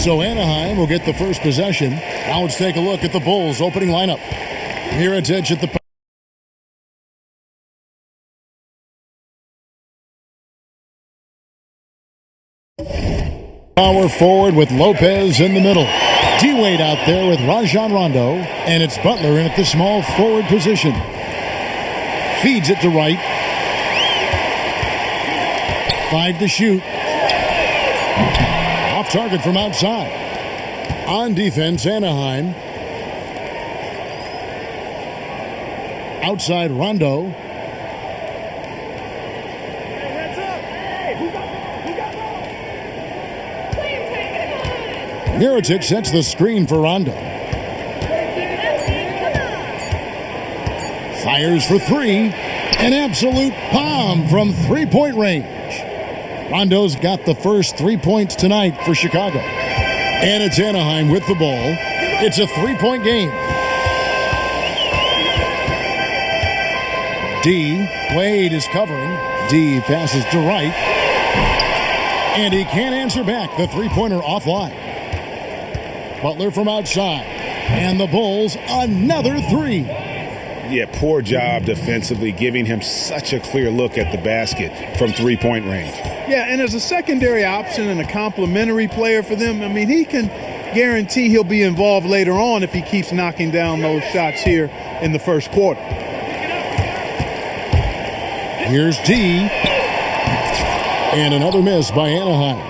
So Anaheim will get the first possession. Now let's take a look at the Bulls' opening lineup. Mirotic at the power forward with Lopez in the middle. D-Wade out there with Rajon Rondo. And it's Butler in at the small forward position. Feeds it to right. 5 to shoot. Off target from outside. On defense, Anaheim. Outside Rondo. Mirotic sets the screen for Rondo. Fires for 3. An absolute bomb from three-point range. Rondo's got the first 3 points tonight for Chicago. And it's Anaheim with the ball. It's a 3-point game. D. Wade is covering. D passes to right. And he can't answer back. The three-pointer offline. Butler from outside. And the Bulls another 3. Yeah, poor job defensively, giving him such a clear look at the basket from three-point range. Yeah, and as a secondary option and a complementary player for them, I mean, he can guarantee he'll be involved later on if he keeps knocking down those shots here in the first quarter. Here's D. And another miss by Anaheim.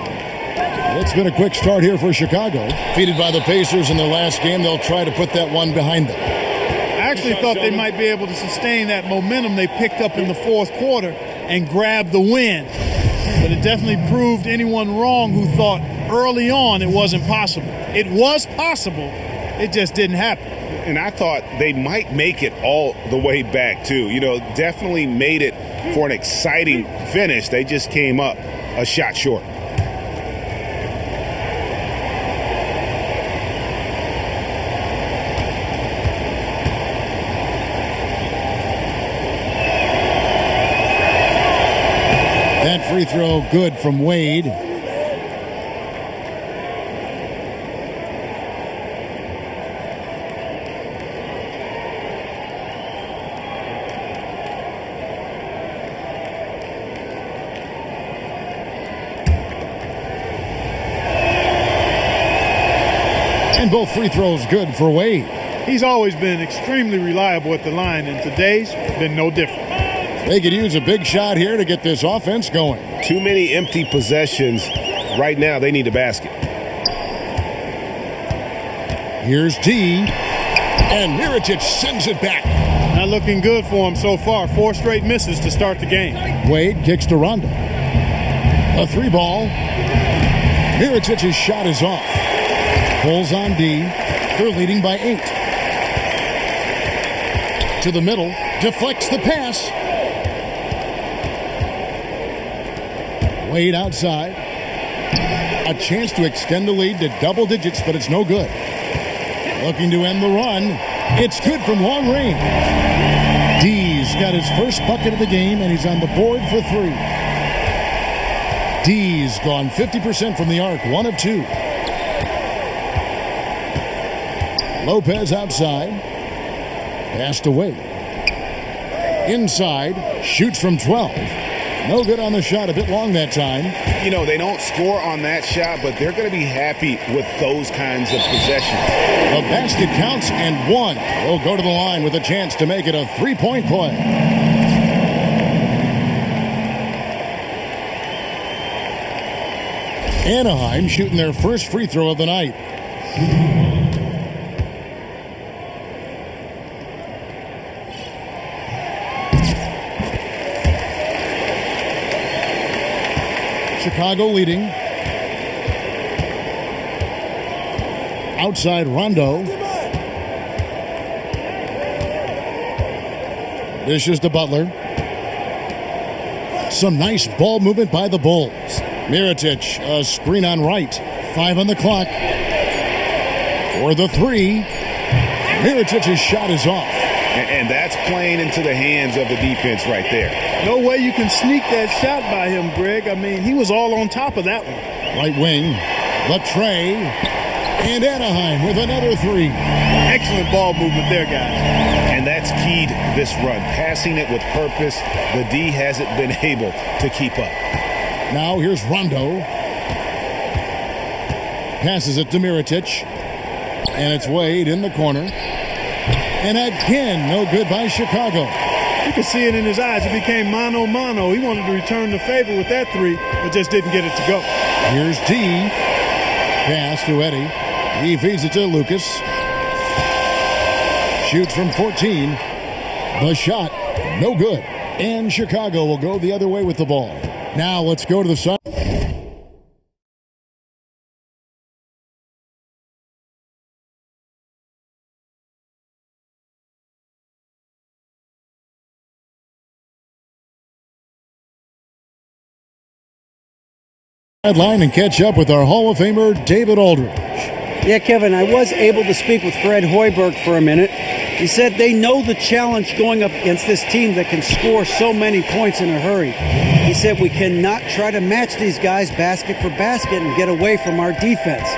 It's been a quick start here for Chicago. Defeated by the Pacers in their last game, they'll try to put that one behind them. I actually thought they might be able to sustain that momentum they picked up in the fourth quarter and grab the win. But it definitely proved anyone wrong who thought early on it wasn't possible. It was possible, it just didn't happen. And I thought they might make it all the way back, too. You know, definitely made it for an exciting finish. They just came up a shot short. That free throw good from Wade. And both free throws good for Wade. He's always been extremely reliable at the line, and today's been no different. They could use a big shot here to get this offense going. Too many empty possessions. Right now, they need a basket. Here's D. And Mirotic sends it back. Not looking good for him so far. 4 straight misses to start the game. Wade kicks to Rondo. A 3-ball. Mirotic's shot is off. Pulls on D. They're leading by 8. To the middle. Deflects the pass. Wade outside. A chance to extend the lead to double digits, but it's no good. Looking to end the run. It's good from long range. D's got his first bucket of the game, and he's on the board for 3. D's gone 50% from the arc, 1 of 2. Lopez outside. Passed away. Inside. Shoots from 12. No good on the shot, a bit long that time. You know, they don't score on that shot, but they're going to be happy with those kinds of possessions. The basket counts, and 1 will go to the line with a chance to make it a 3-point play. Anaheim shooting their first free throw of the night. Chicago leading. Outside Rondo. Dishes to Butler. Some nice ball movement by the Bulls. Mirotic, a screen on right. 5 on the clock. For the 3. Mirotic's shot is off. And that's playing into the hands of the defense right there. No way you can sneak that shot by him, Greg. I mean, he was all on top of that one. Right wing. Latrey, and Anaheim with another three. Excellent ball movement there, guys. And that's keyed this run. Passing it with purpose. The D hasn't been able to keep up. Now here's Rondo. Passes it to Mirotic. And it's Wade in the corner. And again, no good by Chicago. You could see it in his eyes. It became mano-mano. He wanted to return the favor with that three, but just didn't get it to go. Here's D. Pass to Eddie. He feeds it to Lucas. Shoots from 14. The shot, no good. And Chicago will go the other way with the ball. Now let's go to the side. Sideline and catch up with our Hall of Famer, David Aldridge. Yeah, Kevin, I was able to speak with Fred Hoiberg for a minute. He said they know the challenge going up against this team that can score so many points in a hurry. He said we cannot try to match these guys basket for basket and get away from our defense.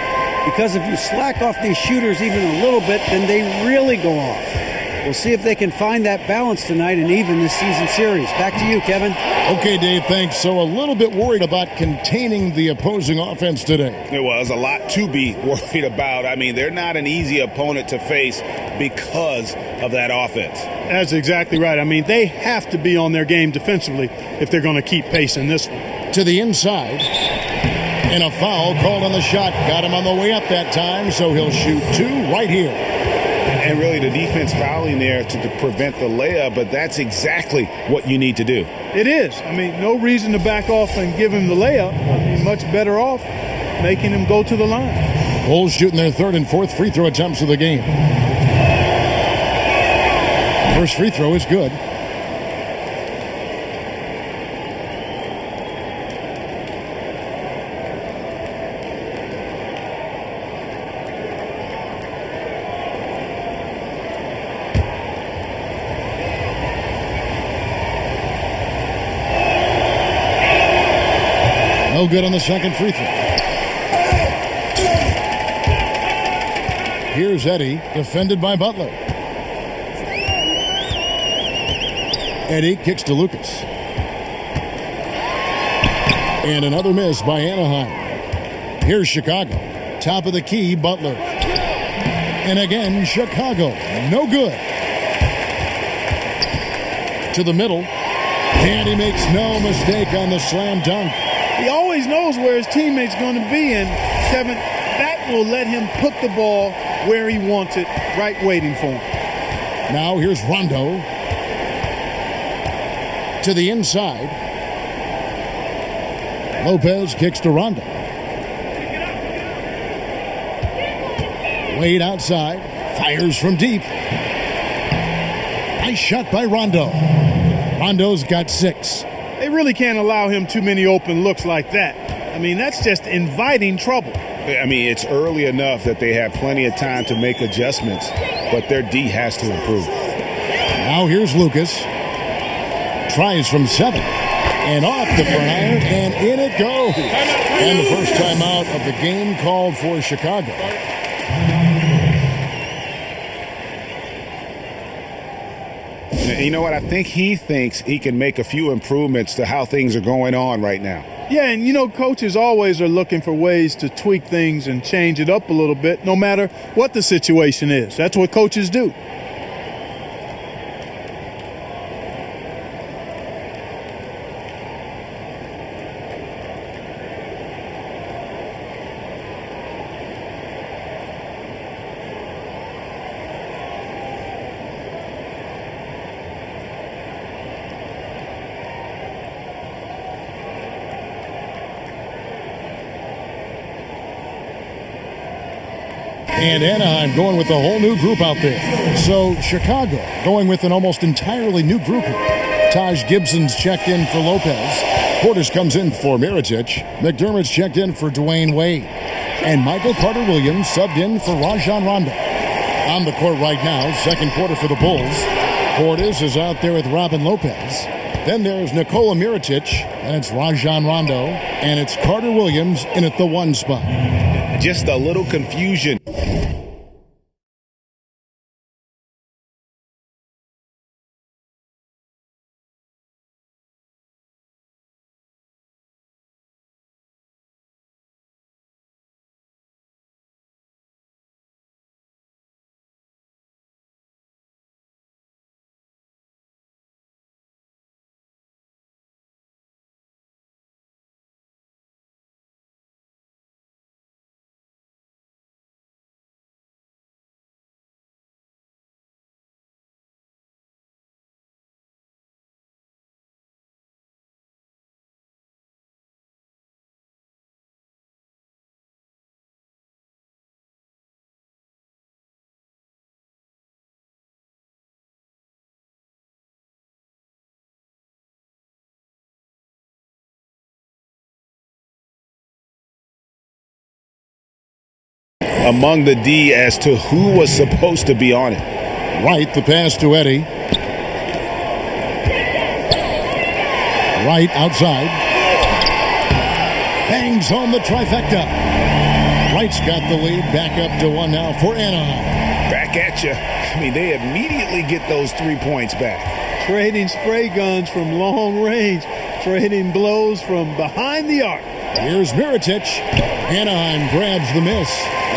Because if you slack off these shooters even a little bit, then they really go off. We'll see if they can find that balance tonight and even this season series. Back to you, Kevin. Okay, Dave, thanks. So a little bit worried about containing the opposing offense today. There was a lot to be worried about. I mean, they're not an easy opponent to face because of that offense. That's exactly right. I mean, they have to be on their game defensively if they're going to keep pace in this one. To the inside. And a foul called on the shot. Got him on the way up that time, so he'll shoot two right here. And really the defense fouling there to prevent the layup, but that's exactly what you need to do. It is. I mean, no reason to back off and give him the layup. I mean, much better off making him go to the line. Bulls shooting their third and fourth free throw attempts of the game. First free throw is good. No good on the second free throw. Here's Eddie, defended by Butler. Eddie kicks to Lucas. And another miss by Anaheim. Here's Chicago. Top of the key, Butler. And again, Chicago. No good. To the middle. And he makes no mistake on the slam dunk. He always knows where his teammate's going to be, and Kevin, that will let him put the ball where he wants it, right waiting for him. Now here's Rondo. To the inside. Lopez kicks to Rondo. Wade outside. Fires from deep. Nice shot by Rondo. Rondo's got 6. They really can't allow him too many open looks like that. I mean, that's just inviting trouble. I mean, it's early enough that they have plenty of time to make adjustments, but their D has to improve. Now here's Lucas. Tries from 7. And off the front iron, and in it goes. And the first timeout of the game called for Chicago. You know what? I think he thinks he can make a few improvements to how things are going on right now. Yeah, and you know, coaches always are looking for ways to tweak things and change it up a little bit, no matter what the situation is. That's what coaches do. And Anaheim going with a whole new group out there. So Chicago going with an almost entirely new group here. Taj Gibson's checked in for Lopez. Portis comes in for Mirotic. McDermott's checked in for Dwayne Wade. And Michael Carter-Williams subbed in for Rajon Rondo. On the court right now, second quarter for the Bulls. Portis is out there with Robin Lopez. Then there's Nikola Mirotic, and it's Rajon Rondo, and it's Carter-Williams in at the 1 spot. just a little confusion. Among the D as to who was supposed to be on it. Wright, the pass to Eddie. Wright outside. Bangs home the trifecta. Wright's got the lead. Back up to 1 now for Anaheim. Back at you. I mean, they immediately get those 3 points back. Trading spray guns from long range. Trading blows from behind the arc. Here's Mirotic. Anaheim grabs the miss.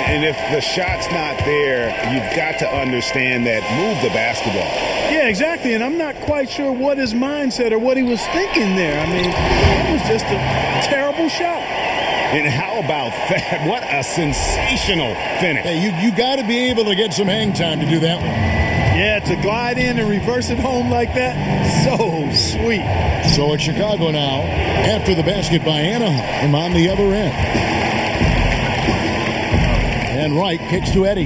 And if the shot's not there, you've got to understand that move the basketball. Yeah, exactly. And I'm not quite sure what his mindset or what he was thinking there. I mean, it was just a terrible shot. And how about that? What a sensational finish. Hey, you got to be able to get some hang time to do that one. Yeah, to glide in and reverse it home like that, so sweet. So it's Chicago now after the basket by Anaheim on the other end. And Wright kicks to Eddie.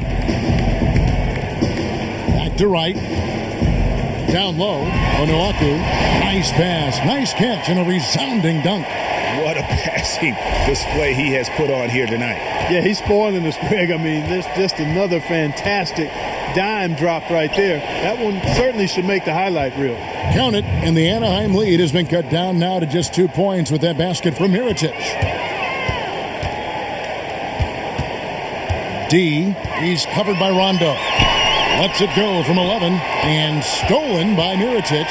Back to Wright. Down low. Onuaku. Nice pass. Nice catch and a resounding dunk. What a passing display he has put on here tonight. Yeah, he's spoiling us, Greg. I mean, there's just another fantastic dime drop right there. That one certainly should make the highlight reel. Count it, and the Anaheim lead has been cut down now to just 2 points with that basket from Mirotic. D, he's covered by Rondo. Lets it go from 11 and stolen by Mirotic.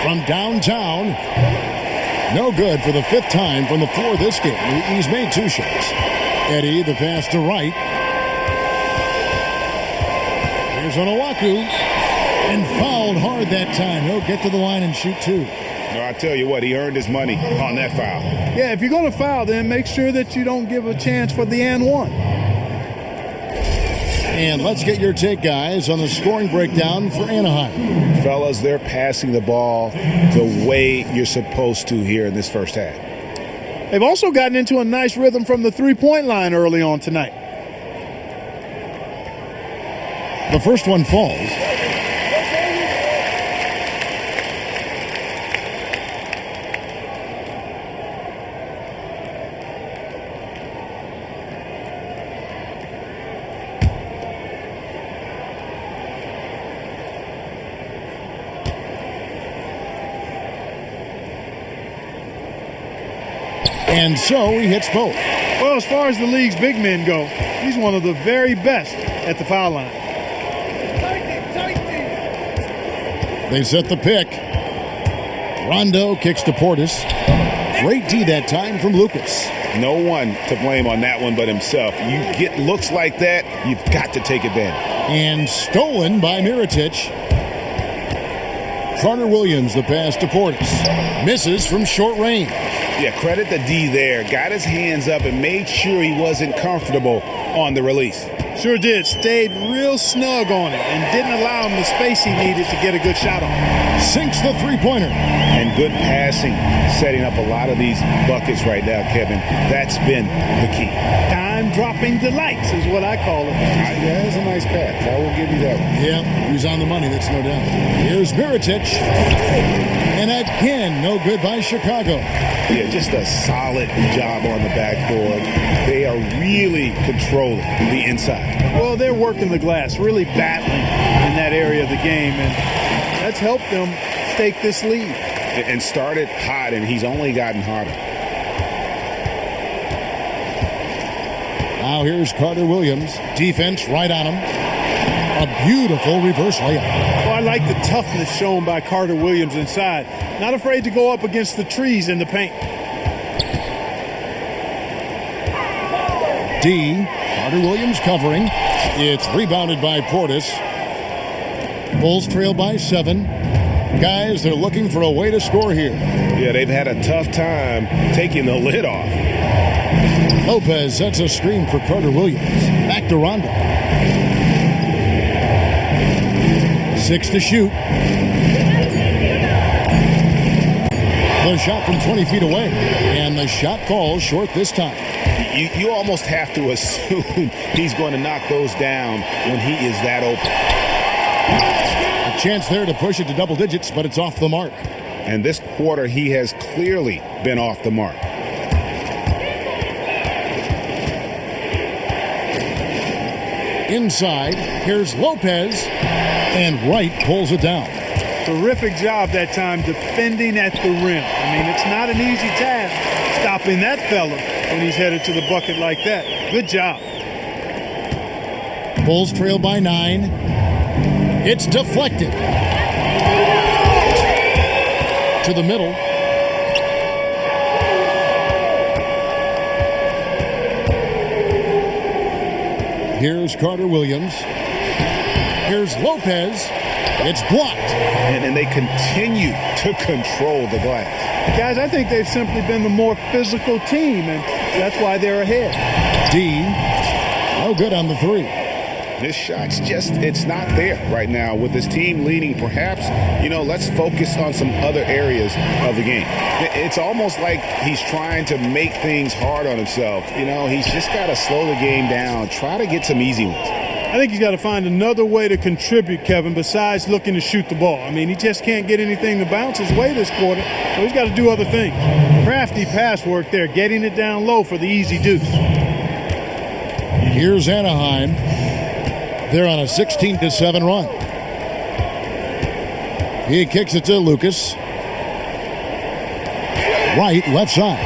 From downtown. No good for the 5th time from the floor this game. He's made 2 shots. Eddie, the pass to Wright. Here's Onuaku. And fouled hard that time. He'll get to the line and shoot 2. No, I tell you what, he earned his money on that foul. Yeah, if you're going to foul, then make sure that you don't give a chance for the and one. And let's get your take, guys, on the scoring breakdown for Anaheim. Fellas, they're passing the ball the way you're supposed to here in this first half. They've also gotten into a nice rhythm from the three-point line early on tonight. The first one falls. And so he hits both. Well, as far as the league's big men go, he's one of the very best at the foul line. They set the pick. Rondo kicks to Portis. Great D that time from Lucas. No one to blame on that one but himself. You get looks like that, you've got to take advantage. And stolen by Mirotic. Carter Williams, the pass to Portis. Misses from short range. Yeah, credit the D there. Got his hands up and made sure he wasn't comfortable on the release. Sure did. Stayed real snug on it and didn't allow him the space he needed to get a good shot on. Sinks the three-pointer. And good passing, setting up a lot of these buckets right now, Kevin. That's been the key. Dime-dropping delights is what I call it. Yeah, that's a nice pass. I will give you that one. Yeah, he was on the money, that's no doubt. Here's Mirotic. And again, no good by Chicago. Yeah, just a solid job on the backboard. They are really controlling the inside. Well, they're working the glass, really battling in that area of the game, and that's helped them stake this lead. And started hot, and he's only gotten hotter. Now here's Carter Williams. Defense right on him. A beautiful reverse layup. Well, I like the toughness shown by Carter Williams inside. Not afraid to go up against the trees in the paint. D. Carter Williams covering. It's rebounded by Portis. Bulls trail by 7. Guys, they're looking for a way to score here. Yeah, they've had a tough time taking the lid off. Lopez sets a screen for Carter Williams. Back to Rondo. 6 to shoot. The shot from 20 feet away. And the shot falls short this time. You almost have to assume he's going to knock those down when he is that open. A chance there to push it to double digits, but it's off the mark. And this quarter, he has clearly been off the mark. Inside, here's Lopez, and Wright pulls it down. Terrific job that time defending at the rim. I mean, it's not an easy task stopping that fella when he's headed to the bucket like that. Good job. Bulls trail by 9. It's deflected. To the middle. Here's Carter Williams. Here's Lopez. It's blocked. And they continue to control the glass. Guys, I think they've simply been the more physical team, and that's why they're ahead. D. No good on the 3. This shot's just, it's not there right now with this team leading. Perhaps, let's focus on some other areas of the game. It's almost like he's trying to make things hard on himself. He's just got to slow the game down, try to get some easy ones. I think he's got to find another way to contribute, Kevin, besides looking to shoot the ball. I mean, he just can't get anything to bounce his way this quarter, so he's got to do other things. Crafty pass work there, getting it down low for the easy deuce. Here's Anaheim. They're on a 16-7 run. He kicks it to Lucas. Right, left side.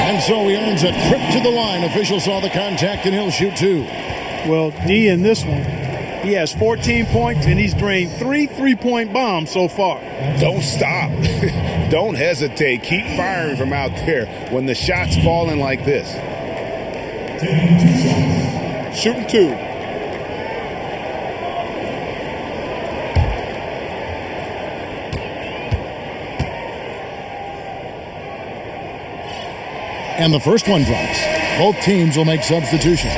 And so he earns a trip to the line. Official saw the contact, and he'll shoot 2. Well, D in this one, he has 14 points, and he's drained 3 3-point bombs so far. Don't stop. Don't hesitate. Keep firing from out there when the shot's falling like this. Shooting 2. And the first one drops. Both teams will make substitutions.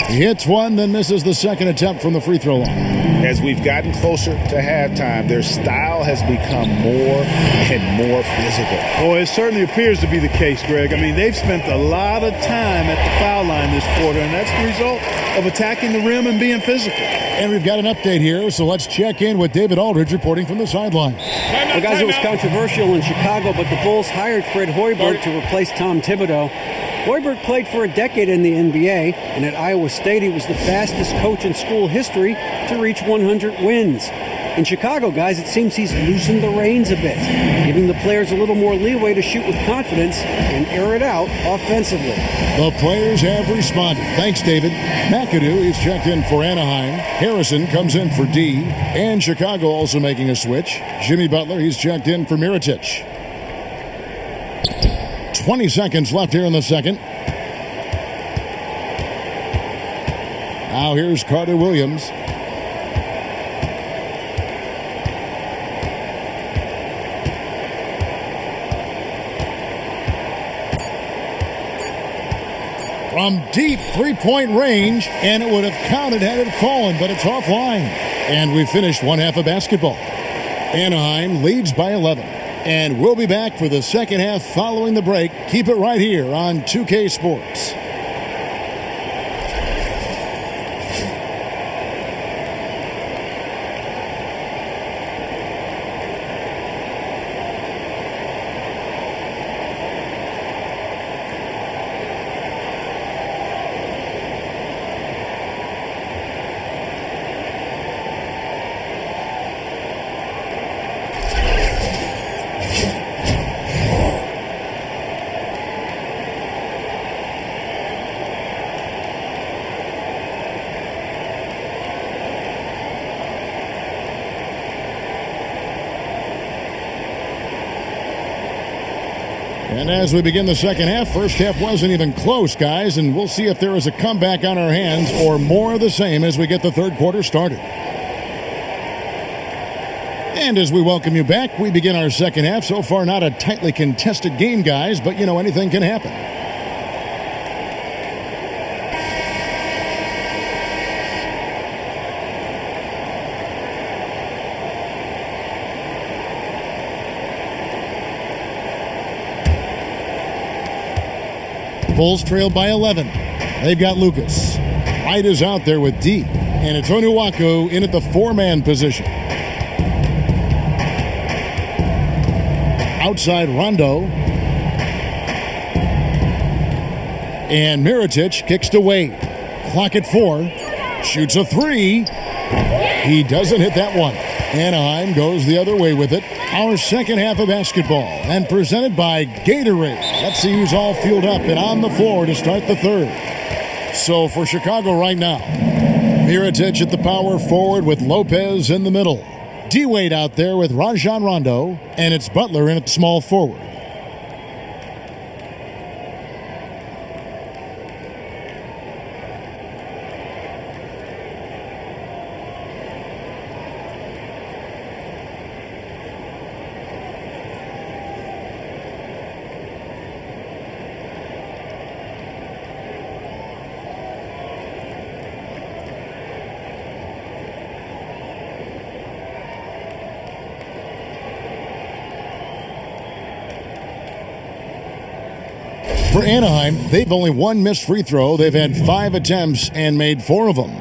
He hits one, then misses the second attempt from the free throw line. As we've gotten closer to halftime, their style has become more and more physical. Well, it certainly appears to be the case, Greg. I mean, they've spent a lot of time at the foul line this quarter, and that's the result of attacking the rim and being physical. And we've got an update here, so let's check in with David Aldridge reporting from the sideline. Well, guys, it was controversial in Chicago, but the Bulls hired Fred Hoiberg to replace Tom Thibodeau. Hoiberg played for a decade in the NBA, and at Iowa State, he was the fastest coach in school history to reach 100 wins. In Chicago, guys, it seems he's loosened the reins a bit, giving the players a little more leeway to shoot with confidence and air it out offensively. The players have responded. Thanks, David. McAdoo is checked in for Anaheim. Harrison comes in for D. And Chicago also making a switch. Jimmy Butler, he's checked in for Mirotic. 20 seconds left here in the second. Now here's Carter Williams. From deep three-point range, and it would have counted had it fallen, but it's offline. And we finished one half of basketball. Anaheim leads by 11. And we'll be back for the second half following the break. Keep it right here on 2K Sports. And as we begin the second half, first half wasn't even close, guys, and we'll see if there is a comeback on our hands or more of the same as we get the third quarter started. And as we welcome you back, we begin our second half. So far, not a tightly contested game, guys, but, anything can happen. Bulls trail by 11. They've got Lucas. White is out there with D. And it's Onuaku in at the four-man position. Outside Rondo. And Mirotic kicks to Wade. Clock at 4. Shoots a 3. He doesn't hit that one. Anaheim goes the other way with it. Our second half of basketball, and presented by Gatorade. Let's see who's all fueled up and on the floor to start the third. So for Chicago right now, Mirotic at the power forward with Lopez in the middle. D-Wade out there with Rajon Rondo, and it's Butler in at small forward. For Anaheim, they've only one missed free throw. They've had 5 attempts and made 4 of them.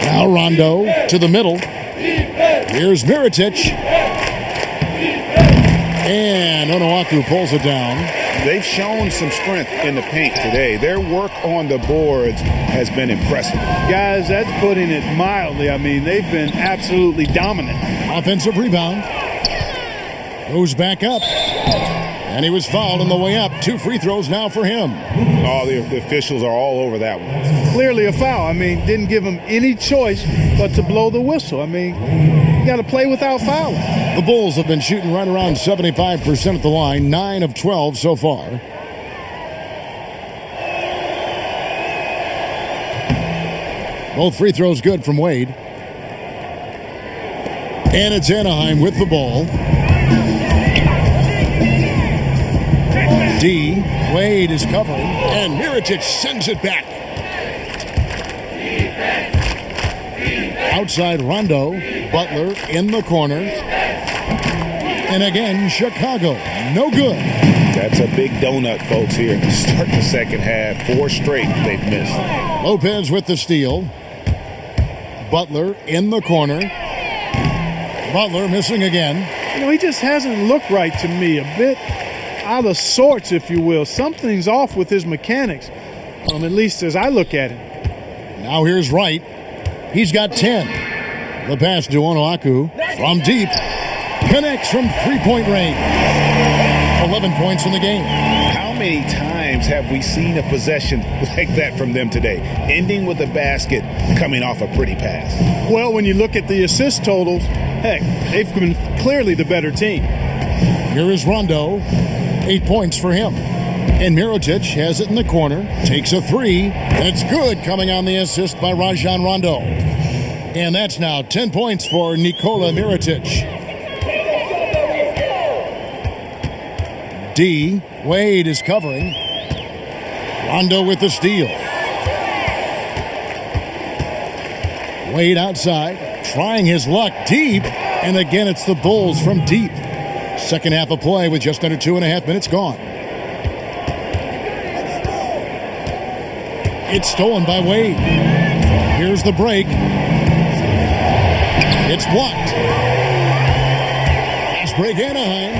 Now Rondo to the middle. Here's Mirotic. And Onuaku pulls it down. They've shown some strength in the paint today. Their work on the boards has been impressive. Guys, that's putting it mildly. I mean, they've been absolutely dominant. Offensive rebound. Goes back up. And he was fouled on the way up. 2 free throws now for him. Oh, the officials are all over that one. Clearly a foul. I mean, didn't give him any choice but to blow the whistle. I mean, you got to play without fouling. The Bulls have been shooting right around 75% at the line, 9 of 12 so far. Both free throws good from Wade. And it's Anaheim with the ball. D. Wade is covering, and Mirotic sends it back. Outside Rondo, Butler in the corner. And again, Chicago, no good. That's a big donut, folks, here to start the second half. 4 straight they've missed. Lopez with the steal. Butler in the corner. Butler missing again. He just hasn't looked right to me. A bit out of sorts, if you will. Something's off with his mechanics, at least as I look at it. Now here's Wright. He's got 10. The pass to Onuaku from deep. Connects from three-point range. 11 points in the game. How many times have we seen a possession like that from them today? Ending with a basket, coming off a pretty pass. Well, when you look at the assist totals, heck, they've been clearly the better team. Here is Rondo. 8 points for him. And Mirotic has it in the corner. Takes a 3. And it's good, coming on the assist by Rajon Rondo. And that's now 10 points for Nikola Mirotic. D. Wade is covering. Rondo with the steal. Wade outside, trying his luck deep. And again, it's the Bulls from deep. Second half of play with just under 2.5 minutes gone. It's stolen by Wade. Here's the break. It's blocked. Fast break Anaheim.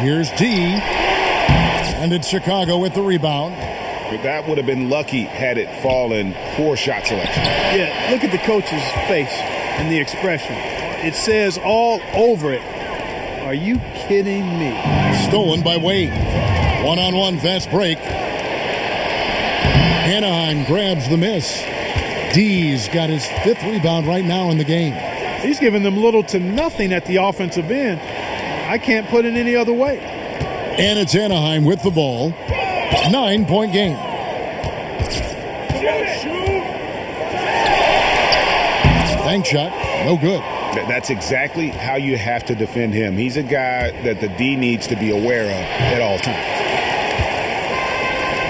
Here's D. And it's Chicago with the rebound. That would have been lucky had it fallen. Poor shot selection. Yeah, look at the coach's face and the expression. It says all over it, "Are you kidding me?" Stolen by Wade. One-on-one fast break. Anaheim grabs the miss. D's got his 5th rebound right now in the game. He's giving them little to nothing at the offensive end. I can't put it any other way. And it's Anaheim with the ball. 9-point game. Bank shot, no good. That's exactly how you have to defend him. He's a guy that the D needs to be aware of at all times.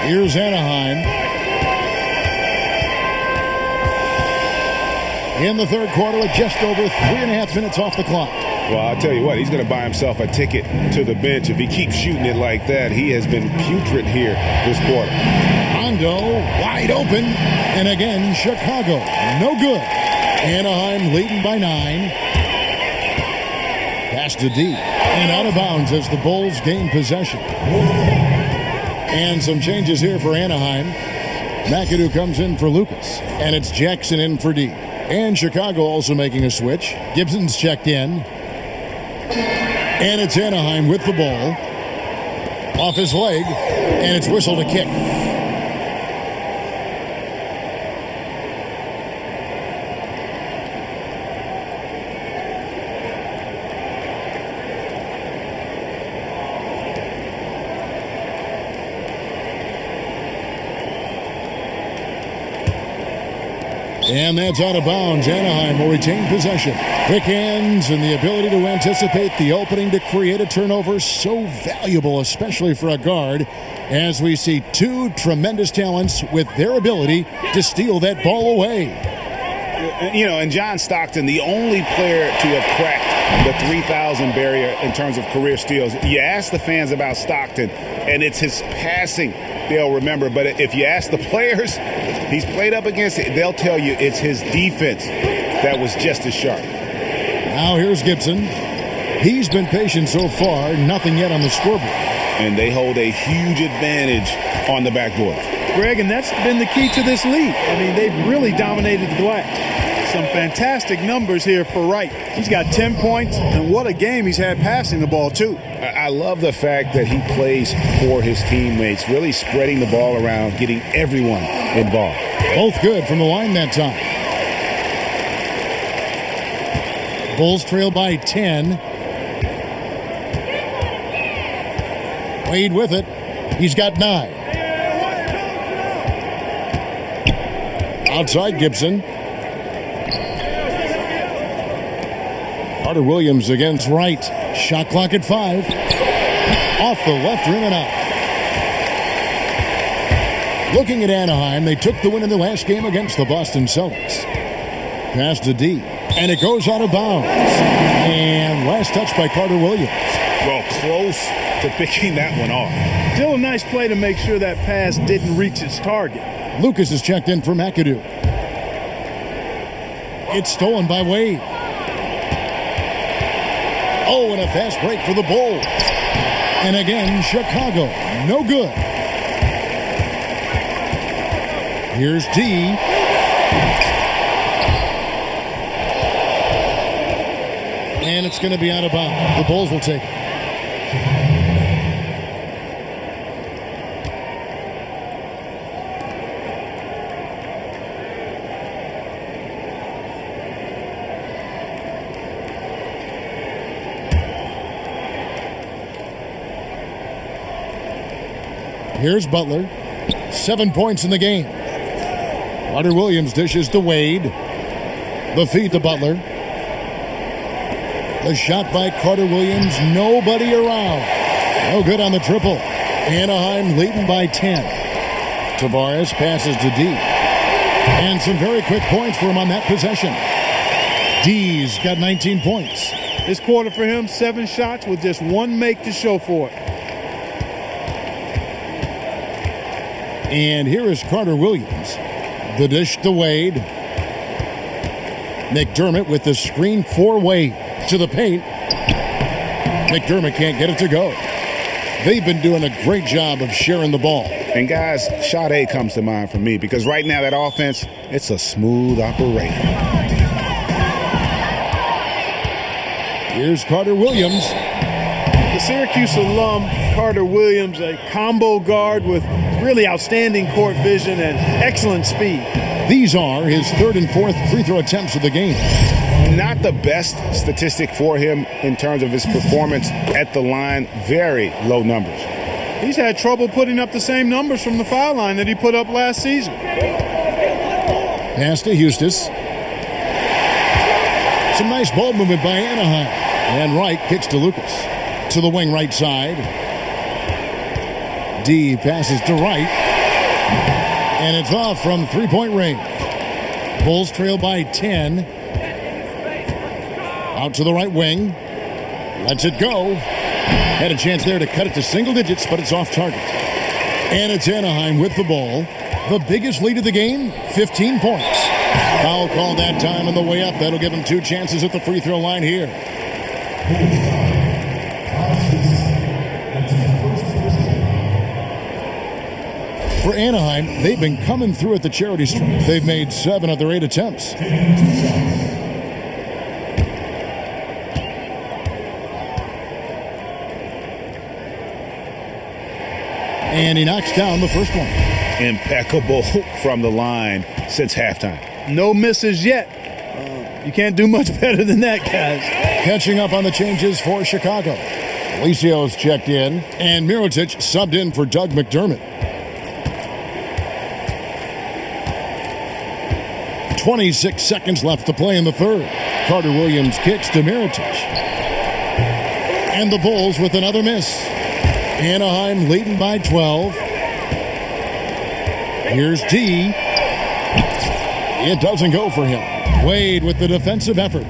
Here's Anaheim. In the third quarter with just over 3.5 minutes off the clock. Well, I'll tell you what, he's going to buy himself a ticket to the bench. If he keeps shooting it like that, he has been putrid here this quarter. Rondo wide open. And again, Chicago, no good. Anaheim leading by 9. Pass to D. And out of bounds as the Bulls gain possession. And some changes here for Anaheim. McAdoo comes in for Lucas. And it's Jackson in for D. And Chicago also making a switch. Gibson's checked in. And it's Anaheim with the ball. Off his leg. And it's whistled a kick. And that's out of bounds. Anaheim will retain possession. Quick hands and the ability to anticipate the opening to create a turnover. So valuable, especially for a guard, as we see two tremendous talents with their ability to steal that ball away. You know, and John Stockton, the only player to have cracked the 3,000 barrier in terms of career steals. You ask the fans about Stockton, and it's his passing they'll remember. But if you ask the players he's played up against, they'll tell you it's his defense that was just as sharp. Now here's Gibson. He's been patient so far, nothing yet on the scoreboard. And they hold a huge advantage on the backboard. Greg, and that's been the key to this league. I mean, they've really dominated the glass. Some fantastic numbers here for Wright. He's got 10 points, and what a game he's had passing the ball, too. I love the fact that he plays for his teammates, really spreading the ball around, getting everyone involved. Both good from the line that time. Bulls trail by 10. Wade with it. He's got 9. Outside Gibson. Carter Williams against Wright. Shot clock at 5. Off the left rim and out. Looking at Anaheim, they took the win in the last game against the Boston Celtics. Pass to D. And it goes out of bounds. And last touch by Carter Williams. Well, close to picking that one off. Still a nice play to make sure that pass didn't reach its target. Lucas is checked in for McAdoo. It's stolen by Wade. Oh, and a fast break for the Bulls. And again, Chicago, no good. Here's D. And it's going to be out of bounds. The Bulls will take it. Here's Butler. 7 points in the game. Carter Williams dishes to Wade. The feed to Butler. The shot by Carter Williams. Nobody around. No good on the triple. Anaheim leading by 10. Tavares passes to D. And some very quick points for him on that possession. D's got 19 points. This quarter for him, 7 shots with just 1 make to show for it. And here is Carter Williams. The dish to Wade. McDermott with the screen for Wade to the paint. McDermott can't get it to go. They've been doing a great job of sharing the ball. And guys, shot A comes to mind for me because right now that offense, it's a smooth operation. Here's Carter Williams. The Syracuse alum, Carter Williams, a combo guard with really outstanding court vision and excellent speed. These are his 3rd and 4th free throw attempts of the game. Not the best statistic for him in terms of his performance at the line. Very low numbers. He's had trouble putting up the same numbers from the foul line that he put up last season. Pass to Eustis. Some nice ball movement by Anaheim. And Wright kicks to Lucas. To the wing right side. D passes to Wright. And it's off from three-point range. Bulls trail by 10. Out to the right wing. Lets it go. Had a chance there to cut it to single digits, but it's off target. And it's Anaheim with the ball. The biggest lead of the game, 15 points. Foul called that time on the way up. That'll give him 2 chances at the free throw line here. For Anaheim, they've been coming through at the charity stripe. They've made 7 of their 8 attempts. And he knocks down the first one. Impeccable from the line since halftime. No misses yet. You can't do much better than that, guys. Catching up on the changes for Chicago. Alicios checked in, and Mirotic subbed in for Doug McDermott. 26 seconds left to play in the third. Carter Williams kicks to Mirotic. And the Bulls with another miss. Anaheim leading by 12. Here's D. It doesn't go for him. Wade with the defensive effort.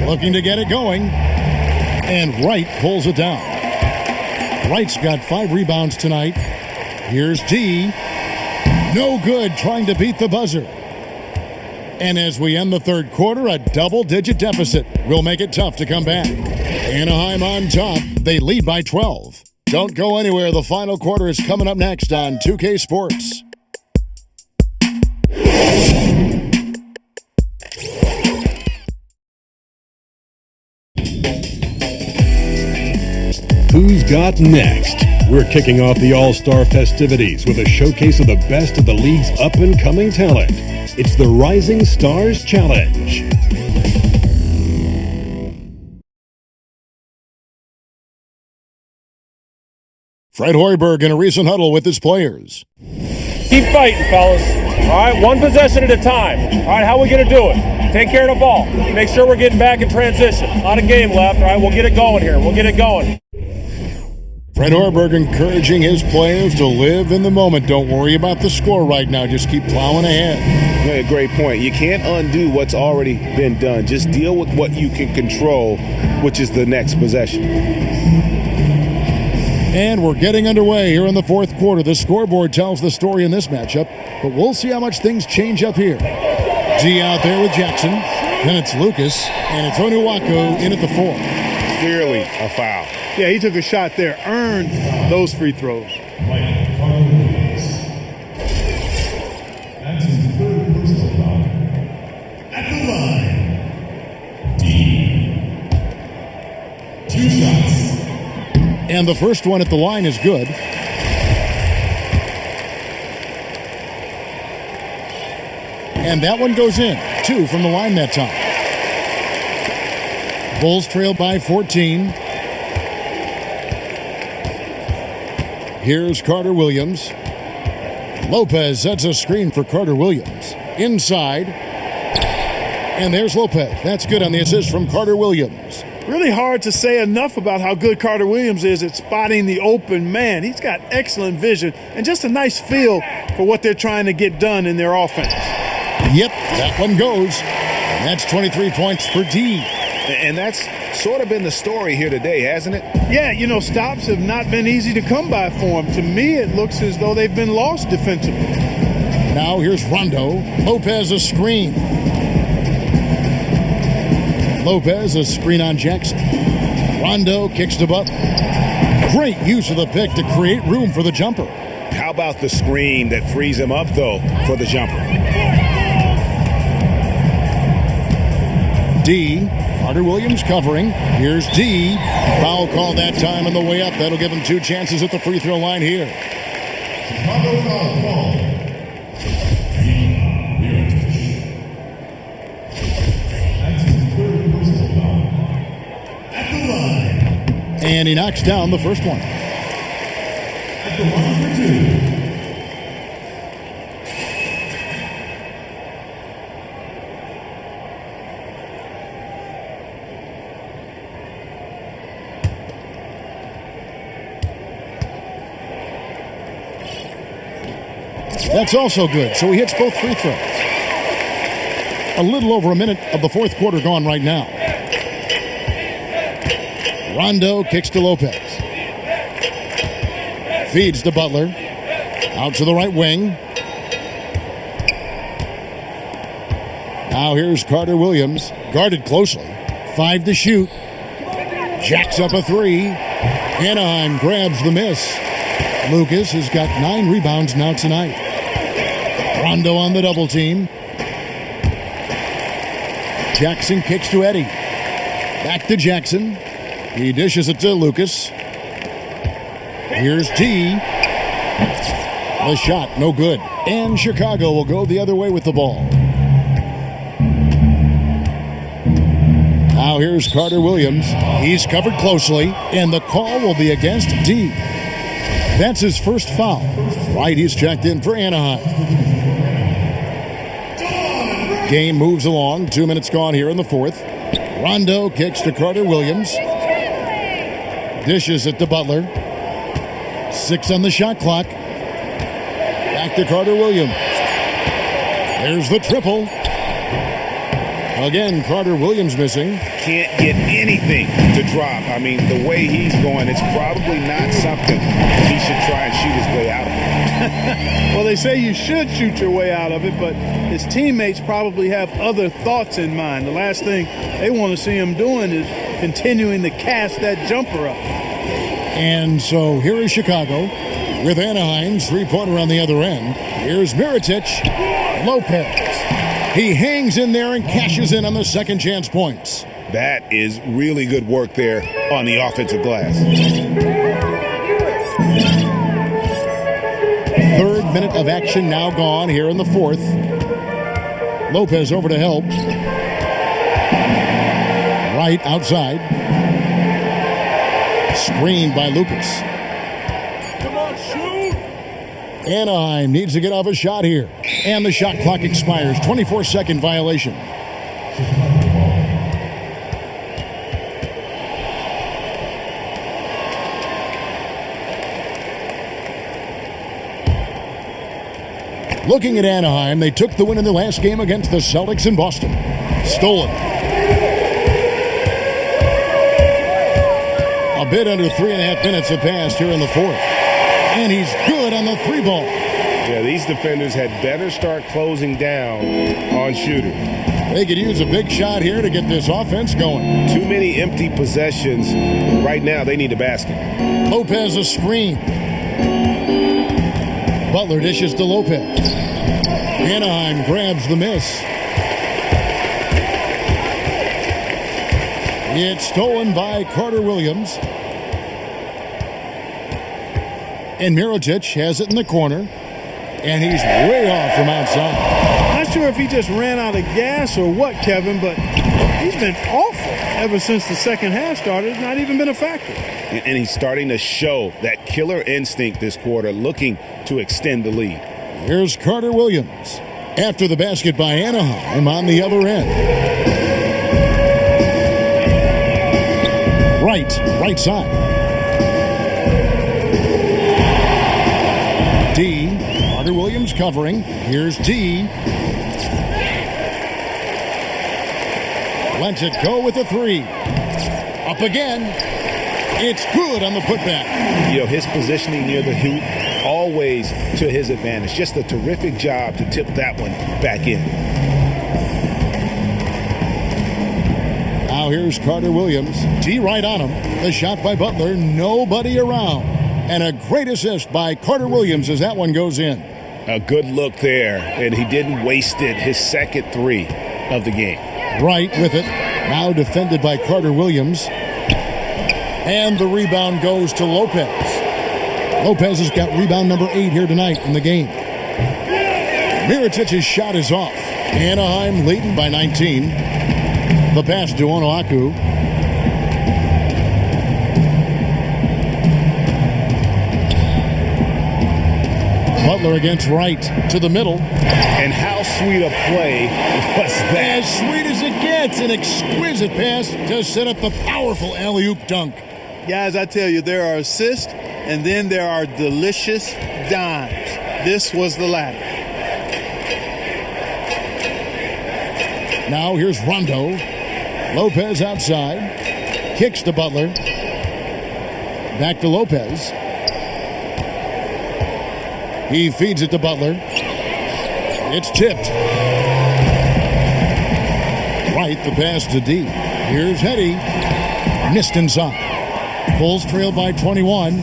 Looking to get it going. And Wright pulls it down. Wright's got 5 rebounds tonight. Here's D. No good trying to beat the buzzer. And as we end the third quarter, a double-digit deficit will make it tough to come back. Anaheim on top. They lead by 12. Don't go anywhere. The final quarter is coming up next on 2K Sports. Who's got next? We're kicking off the All-Star festivities with a showcase of the best of the league's up-and-coming talent. It's the Rising Stars Challenge. Fred Hoiberg in a recent huddle with his players. Keep fighting, fellas. All right, one possession at a time. All right, how are we going to do it? Take care of the ball. Make sure we're getting back in transition. A lot of game left. All right, we'll get it going here. We'll get it going. Fred Hoiberg encouraging his players to live in the moment. Don't worry about the score right now. Just keep plowing ahead. Yeah, great point. You can't undo what's already been done. Just deal with what you can control, which is the next possession. And we're getting underway here in the fourth quarter. The scoreboard tells the story in this matchup, but we'll see how much things change up here. G out there with Jackson. Then it's Lucas, and it's Onuaku in at the 4. Clearly a foul. Yeah, he took a shot there, earned those free throws. That's his 3rd personal foul. At the line, D. 2 shots. And the first one at the line is good. And that one goes in. 2 from the line that time. Bulls trail by 14. Here's Carter Williams. Lopez sets a screen for Carter Williams. Inside. And there's Lopez. That's good on the assist from Carter Williams. Really hard to say enough about how good Carter Williams is at spotting the open man. He's got excellent vision and just a nice feel for what they're trying to get done in their offense. Yep, that one goes. And that's 23 points for D. And that's sort of been the story here today, hasn't it? Yeah, stops have not been easy to come by for him. To me, it looks as though they've been lost defensively. Now here's Rondo. Lopez a screen. Lopez a screen on Jackson. Rondo kicks to Butler. Great use of the pick to create room for the jumper. How about the screen that frees him up, though, for the jumper? D. Carter Williams covering. Here's D. Foul call that time on the way up. That'll give him 2 chances at the free throw line here. Chicago foul ball. And he knocks down the first one. At the line for 2. That's also good. So he hits both free throws. A little over a minute of the fourth quarter gone right now. Rondo kicks to Lopez. Feeds to Butler. Out to the right wing. Now here's Carter Williams. Guarded closely. 5 to shoot. Jacks up a 3. Anaheim grabs the miss. Lucas has got 9 rebounds now tonight. Rondo on the double team. Jackson kicks to Eddie. Back to Jackson. He dishes it to Lucas. Here's D. The shot, no good. And Chicago will go the other way with the ball. Now here's Carter Williams. He's covered closely, and the call will be against D. That's his first foul. Right, he's checked in for Anaheim. Game moves along. 2 minutes gone here in the fourth. Rondo kicks to Carter Williams. Dishes it to Butler. 6 on the shot clock. Back to Carter Williams. There's the triple. Again, Carter Williams missing. Can't get anything to drop. I mean, the way he's going, it's probably not something he should try and shoot his way out of it. Well, they say you should shoot your way out of it, but his teammates probably have other thoughts in mind. The last thing they want to see him doing is continuing to cast that jumper up. And so here is Chicago with Anaheim's three-pointer on the other end. Here's Mirotic. Lopez. He hangs in there and cashes in on the second chance points. That is really good work there on the offensive glass. Third minute of action now gone here in the fourth. Lopez over to help. Right outside. Screened by Lucas. Come on, shoot! Anaheim needs to get off a shot here. And the shot clock expires. 24-second violation. Looking at Anaheim, they took the win in their last game against the Celtics in Boston. Stolen. A bit under 3.5 minutes have passed here in the fourth. And he's good on the 3-ball. Yeah, these defenders had better start closing down on shooters. They could use a big shot here to get this offense going. Too many empty possessions. Right now, they need a basket. Lopez a screen. Butler dishes to Lopez. Anaheim grabs the miss. It's stolen by Carter Williams. And Mirotic has it in the corner. And he's way off from outside. Not sure if he just ran out of gas or what, Kevin, but he's been awful ever since the second half started. It's not even been a factor. And he's starting to show that killer instinct this quarter, looking to extend the lead. Here's Carter Williams. After the basket by Anaheim on the other end. Right side. D. Carter Williams covering. Here's D. Lets it go with a three. Up again. It's good on the putback. You know, his positioning near the hoop, always to his advantage. Just a terrific job to tip that one back in. Now here's Carter Williams. D right on him. The shot by Butler. Nobody around. And a great assist by Carter Williams as that one goes in. A good look there, and he didn't waste it. His second three of the game. Right with it. Now defended by Carter Williams. And the rebound goes to Lopez. Lopez has got rebound number 8 here tonight in the game. Mirotic's shot is off. Anaheim leading by 19. The pass to Onuaku. Butler against Wright to the middle. And how sweet a play was that? As sweet as it gets. An exquisite pass to set up the powerful alley-oop dunk. Guys, I tell you, there are assists, and then there are delicious dimes. This was the latter. Now here's Rondo. Lopez outside. Kicks to Butler. Back to Lopez. He feeds it to Butler. It's tipped. Right, the pass to D. Here's Hetty. Missed inside. Bulls trail by 21.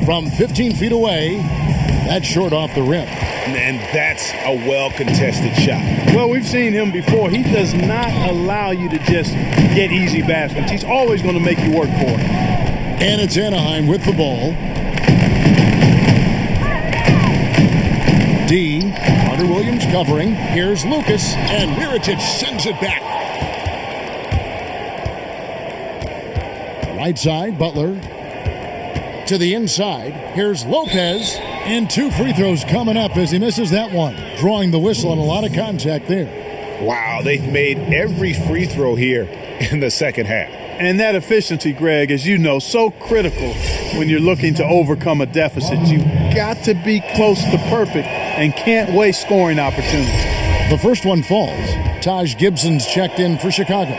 From 15 feet away. That's short off the rim. And that's a well-contested shot. Well, we've seen him before. He does not allow you to just get easy baskets. He's always going to make you work for it. And it's Anaheim with the ball. D. Carter Williams covering. Here's Lucas. And Mirotic sends it back. Right side, Butler. To the inside. Here's Lopez. And 2 free throws coming up as he misses that one. Drawing the whistle and a lot of contact there. Wow, they've made every free throw here in the second half. And that efficiency, Greg, as you know, so critical when you're looking to overcome a deficit. You've got to be close to perfect and can't waste scoring opportunities. The first one falls. Taj Gibson's checked in for Chicago.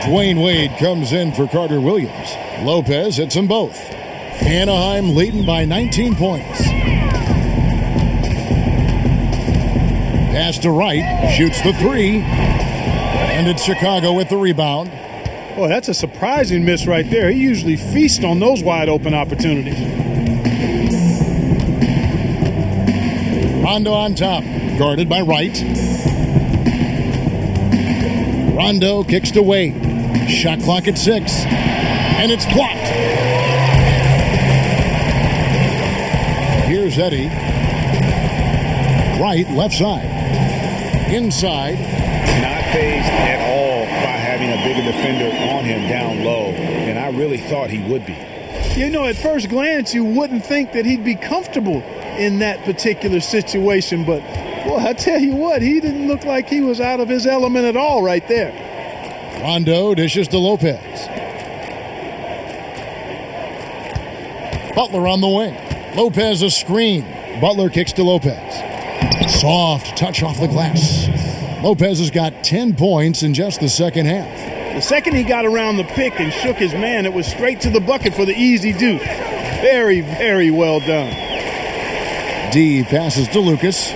Dwayne Wade comes in for Carter Williams. Lopez hits them both. Anaheim leading by 19 points. Pass to Wright, shoots the three, and it's Chicago with the rebound. Boy, that's a surprising miss right there. He usually feasts on those wide open opportunities. Rondo on top, guarded by Wright. Rondo kicks to Wade. Shot clock at 6, and it's blocked. Here's Eddie. Wright, left side. Inside. Not phased at all by having a bigger defender on him down low, and I really thought he would be. You know, at first glance, you wouldn't think that he'd be comfortable in that particular situation, but, well, I tell you what, he didn't look like he was out of his element at all right there. Rondo dishes to Lopez. Butler on the wing. Lopez a screen. Butler kicks to Lopez. Soft touch off the glass. Lopez has got 10 points in just the second half. The second he got around the pick and shook his man, it was straight to the bucket for the easy deuce. Very, very well done. D passes to Lucas.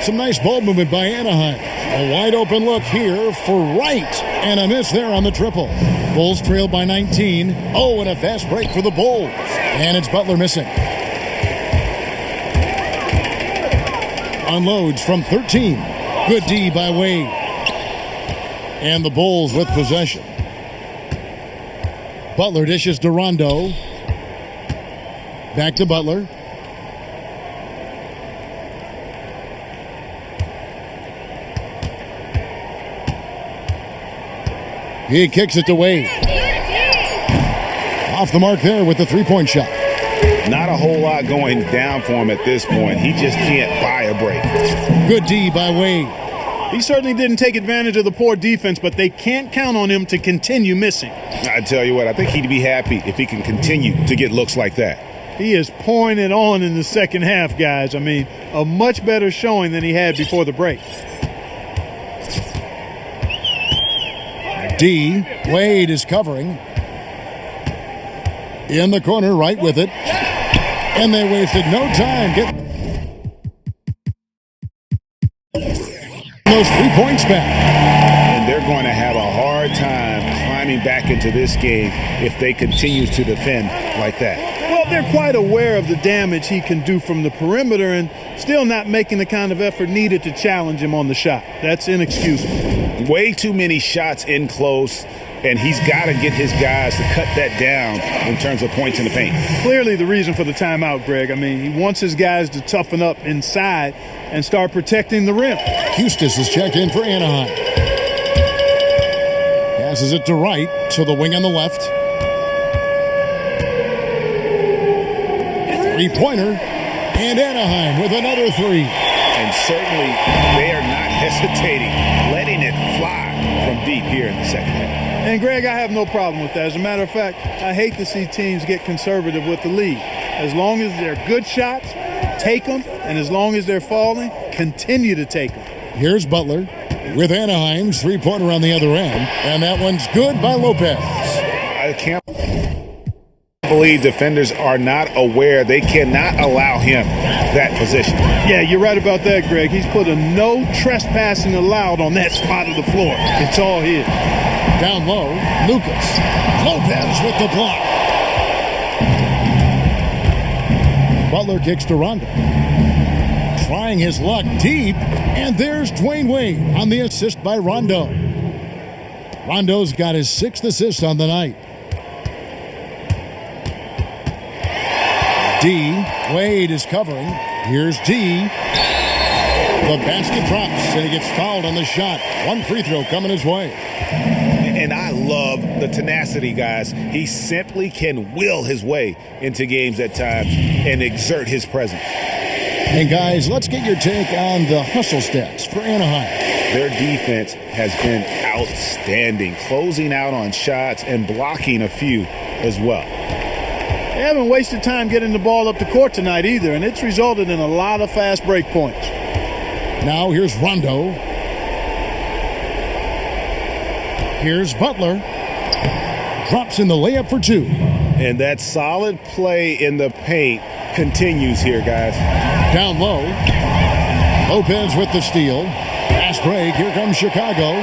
Some nice ball movement by Anaheim. A wide open look here for Wright. And a miss there on the triple. Bulls trail by 19. Oh, and a fast break for the Bulls. And it's Butler missing. Unloads from 13. Good D by Wade. And the Bulls with possession. Butler dishes to Rondo. Back to Butler. He kicks it to Wade. Off the mark there with the three-point shot. Not a whole lot going down for him at this point. He just can't buy a break. Good D by Wade. He certainly didn't take advantage of the poor defense, but they can't count on him to continue missing. I tell you what, I think he'd be happy if he can continue to get looks like that. He is pouring it on in the second half, guys. I mean, a much better showing than he had before the break. D. Wade is covering. In the corner, right with it. And they wasted no time. Get those 3 points back. And they're going to have a hard time climbing back into this game if they continue to defend like that. Well, they're quite aware of the damage he can do from the perimeter and still not making the kind of effort needed to challenge him on the shot. That's inexcusable. Way too many shots in close, and he's got to get his guys to cut that down in terms of points in the paint. Clearly the reason for the timeout, Greg. I mean, he wants his guys to toughen up inside and start protecting the rim. Hustis is checked in for Anaheim. Passes it to Wright, to the wing on the left. Three-pointer, and Anaheim with another three. And certainly they are not hesitating, letting it fly from deep here in the second half. And, Greg, I have no problem with that. As a matter of fact, I hate to see teams get conservative with the lead. As long as they're good shots, take them. And as long as they're falling, continue to take them. Here's Butler with Anaheim's three-pointer on the other end. And that one's good by Lopez. I can't believe defenders are not aware. They cannot allow him that position. Yeah, you're right about that, Greg. He's put a no trespassing allowed on that spot of the floor. It's all his. Down low, Lucas. Lopez with the block. Butler kicks to Rondo. Trying his luck deep, and there's Dwayne Wade on the assist by Rondo. Rondo's got his 6th assist on the night. D. Wade is covering. Here's D. The basket drops, and he gets fouled on the shot. One free throw coming his way. And I love the tenacity, guys. He simply can will his way into games at times and exert his presence. And guys, let's get your take on the hustle stats for Anaheim. Their defense has been outstanding, closing out on shots and blocking a few as well. They haven't wasted time getting the ball up the court tonight either, and it's resulted in a lot of fast break points. Now here's Rondo. Here's Butler. Drops in the layup for two. And that solid play in the paint continues here, guys. Down low. Lopez with the steal. Pass break. Here comes Chicago.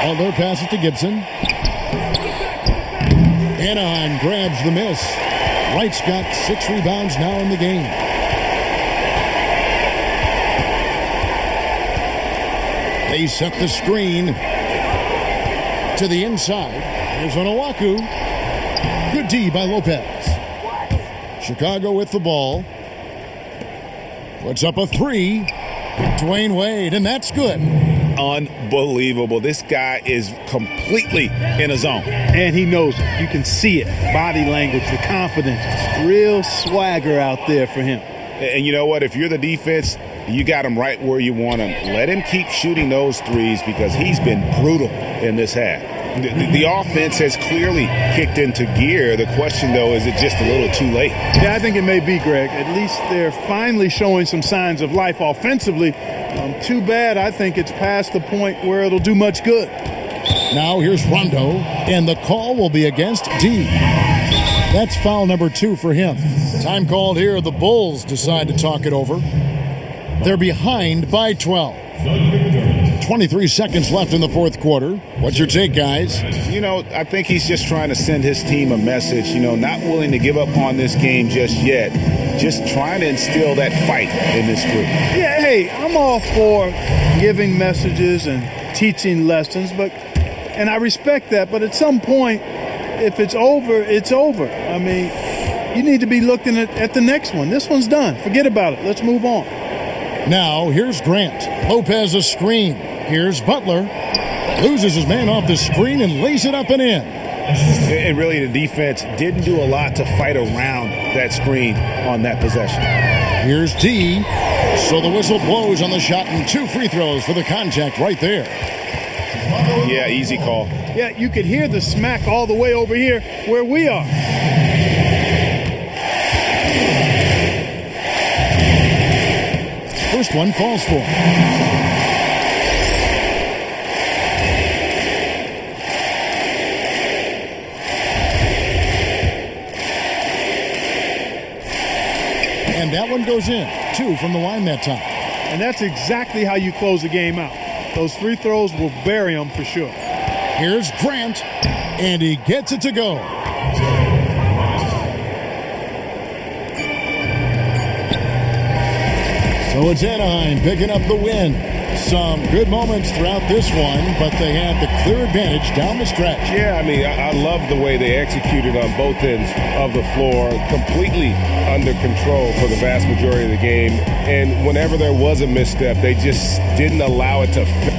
Butler passes to Gibson. Anaheim grabs the miss. Wright's got 6 rebounds now in the game. They set the screen to the inside. Here's Onuaku. Good D by Lopez. Chicago with the ball. Puts up a 3. Dwayne Wade, and that's good. Unbelievable. This guy is completely in a zone. And he knows it. You can see it. Body language, the confidence. Real swagger out there for him. And you know what? If you're the defense, you got him right where you want him. Let him keep shooting those threes because he's been brutal in this half. The offense has clearly kicked into gear. The question, though, is it just a little too late? Yeah, I think it may be, Greg. At least they're finally showing some signs of life offensively. Too bad. I think it's past the point where it'll do much good. Now here's Rondo, and the call will be against D. That's foul number 2 for him. Time called here. The Bulls decide to talk it over. They're behind by 12. 23 seconds left in the fourth quarter. What's your take, guys? You know, I think he's just trying to send his team a message, not willing to give up on this game just yet. Just trying to instill that fight in this group. Yeah, hey, I'm all for giving messages and teaching lessons, and I respect that. But at some point, if it's over, it's over. I mean, you need to be looking at the next one. This one's done. Forget about it. Let's move on. Now, here's Grant. Lopez a screen. Here's Butler. Loses his man off the screen and lays it up and in. And really, the defense didn't do a lot to fight around that screen on that possession. Here's D. So the whistle blows on the shot and 2 free throws for the contact right there. Yeah, easy call. Yeah, you could hear the smack all the way over here where we are. First one falls for. And that one goes in. 2 from the line that time. And that's exactly how you close the game out. Those free throws will bury them for sure. Here's Grant, and he gets it to go. So it's Anaheim picking up the win. Some good moments throughout this one, but they had the clear advantage down the stretch. Yeah, I mean, I love the way they executed on both ends of the floor, completely under control for the vast majority of the game. And whenever there was a misstep, they just didn't allow it to fit.